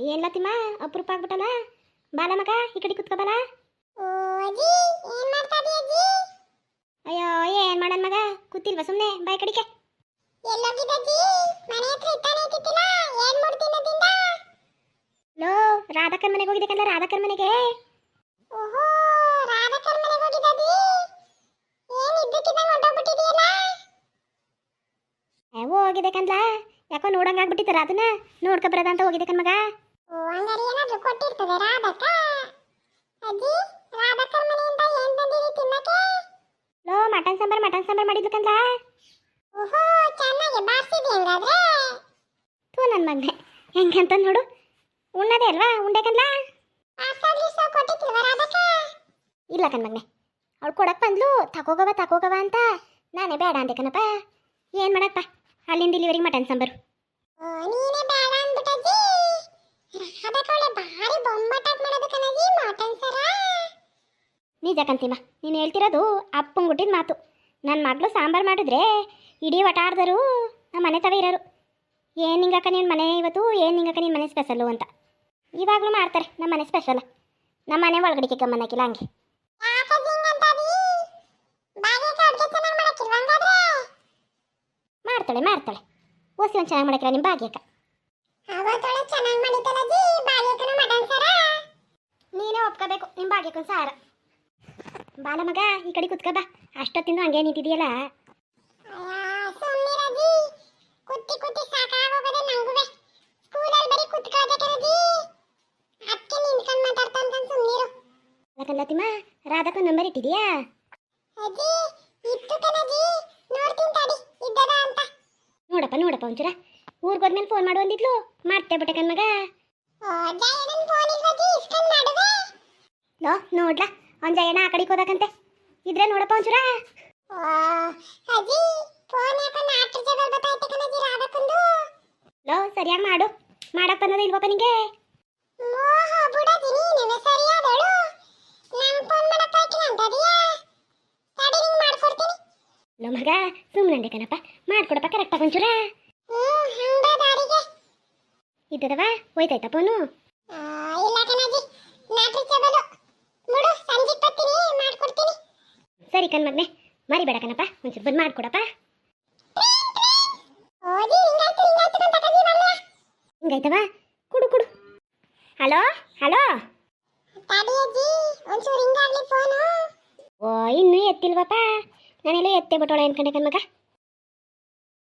ಏನ್ಲ ತಿಮ್ಮ ಅಪರೂಪ ಆಗ್ಬಿಟ್ಟಲ್ಲ. ಬಾಲ ಮಗ ಈ ಕಡೆ ಕುತ್ಕೋ ಬಾಲ. ಅಯ್ಯೋ ಏನ್ ಮಾಡನ್ ಮಗ, ಕೂತಿಲ್ವಾ ಸುಮ್ಮನೆ ಬಾಯ್ ಕಡಿಕೆ. ಲೋ ರಾಧಾಕರ್ ಮನೆಗೆ ಹೋಗಿದ್ದೆ ಕಣ್ಲ, ರಾಧಾಕರ್ ಮನೆಗೆ. ಹೋಗಿದೆ ಕಣ್ಲ, ಯಾಕೋ ನೋಡಂಗ ಆಗ್ಬಿಟ್ಟಿತ್ತಾರ, ಅದನ್ನ ನೋಡ್ಕೊಬರದ ಅಂತ ಹೋಗಿದೆ ಕಣ್ ಮಗ. ಲೋ ಮಟನ್ ಸಾಂಬಾರ್ ಮಾಡಿದ್ಲು ಕಣ್ಲ. ತೂ ನನ್ನ ಮಗನೆ ಹೆಂಗಂತ ನೋಡು, ಉಣ್ಣದೆ ಅಲ್ವಾ ಉಂಡೆ ಕಣ್ಲ. ಇಲ್ಲ ಕಣ್ ಮಗನೆ, ಅವಳು ಕೊಡಕ್ ಬಂದ್ಲು ತಕೋಗವ ಅಂತ ನಾನೇ ಬೇಡ ಅಂದೆ ಕಣಪ್ಪ. ಏನ್ ಮಾಡಪ್ಪ, ಅಲ್ಲಿಂದ ಇಲ್ಲಿವರೆಗೆ ಮಟನ್ ಸಾಂಬಾರು. ನಿಜ ಕಂತಿಮ್ಮ, ನೀನು ಹೇಳ್ತಿರೋದು ಅಪ್ಪಂಗುಟ್ಟಿದ ಮಾತು. ನನ್ನ ಮಗಳು ಸಾಂಬಾರು ಮಾಡಿದ್ರೆ ಇಡೀ ಒಟಾಡ್ದರು ನಮ್ಮ ಮನೆ ತವ ಇರೋರು. ಏನು ಹಿಂಗಕ್ಕ ನಿನ್ನ ಮನೆ ಇವತ್ತು, ಏನು ಹಿಂಗಕ್ಕ ನಿನ್ನ ಮನೆ ಸ್ಪೆಷಲ್ಲು ಅಂತ. ಇವಾಗಲೂ ಮಾಡ್ತಾರೆ ನಮ್ಮ ಮನೆ ಸ್ಪೆಷಲ್, ನಮ್ಮ ಮನೆ ಒಳಗಡಿಕೆ ಗಮ್ಮನಕ್ಕಿಲ್ಲ ಹಂಗೆ. ಮಾಡ್ತಾಳೆ ಓಸಿ ಒಂದು ಚೆನ್ನಾಗಿ ಮಾಡಕ್ಕಿಲ್ಲ ನಿಮ್ಮ ಭಾಗ್ಯಕ್ಕ. ನೀನೇ ಒಪ್ಕೋಬೇಕು ನಿಮ್ಮ ಭಾಗ್ಯಕ್ಕೊಂದು ಸಾರ. ಬಾಲ ಮಗ ಈ ಕಡೆ ಕುತ್ಕ ಬಾ, ಅಷ್ಟೊತ್ತಿಂದ ಹಂಗೆ ನಿಂತಿದೆಯಲ್ಲ. ತಿಮ್ಮ ರಾಧಕ್ಕ ನಂಬರ್ ಇಟ್ಟಿದೀಯಾ? ನೋಡಪ್ಪ ಒಂಚೂರ ಊರಿಗೆ ಹೋದ್ಮೇಲೆ ಫೋನ್ ಮಾಡು ಅಂದಿದ್ಲು, ಮಾಡ್ತೇ ಬಿಟ್ಟೆ ಕಣ್ ಮಗ. ನೋಡ್ಲಾ ಅವ್ನ ಜಯನ ಆ ಕಡೆಗೆ ಹೋದಕಂತೆ, ಇದ್ರೆ ನೋಡಪ್ಪ ಒಂಚೂರ. ಲೋ ಸರಿಯಾಗಿ ಮಾಡು, ಮಾಡಪ್ಪ ಅನ್ನೋದು ಇಲ್ವಪ್ಪ ನಿಂಗೆ? ಲೋ ಮಗ ಸುಮ್ಮನೆ ಕಣಪ್ಪ, ಮಾಡ್ಕೊಡಪ್ಪ ಕರೆಕ್ಟಾಗಿ ಒಂಚೂರ. ಇದ್ದದವ ಹೋಯ್ತಾಯ್ತಾ ಫೋನು? ಸರಿ ಕಣ್ ಮಗನೆ, ಮರಿಬೇಡ ಕಣಪ್ಪ, ಒಂಚೂರು ಬಂದು ಮಾಡ್ಕೊಡಪ್ಪ. ಹಿಂಗಾಯ್ತವ, ಕುಡು. ಹಲೋ ಓ ಇನ್ನೂ ಎತ್ತಿಲ್ವಪ್ಪ, ನಾನೆಲ್ಲ ಎತ್ತೇ ಬಿಟ್ಟೋಳ ಅನ್ಕೊಂಡೆ ಕಣ್ ಮಗ.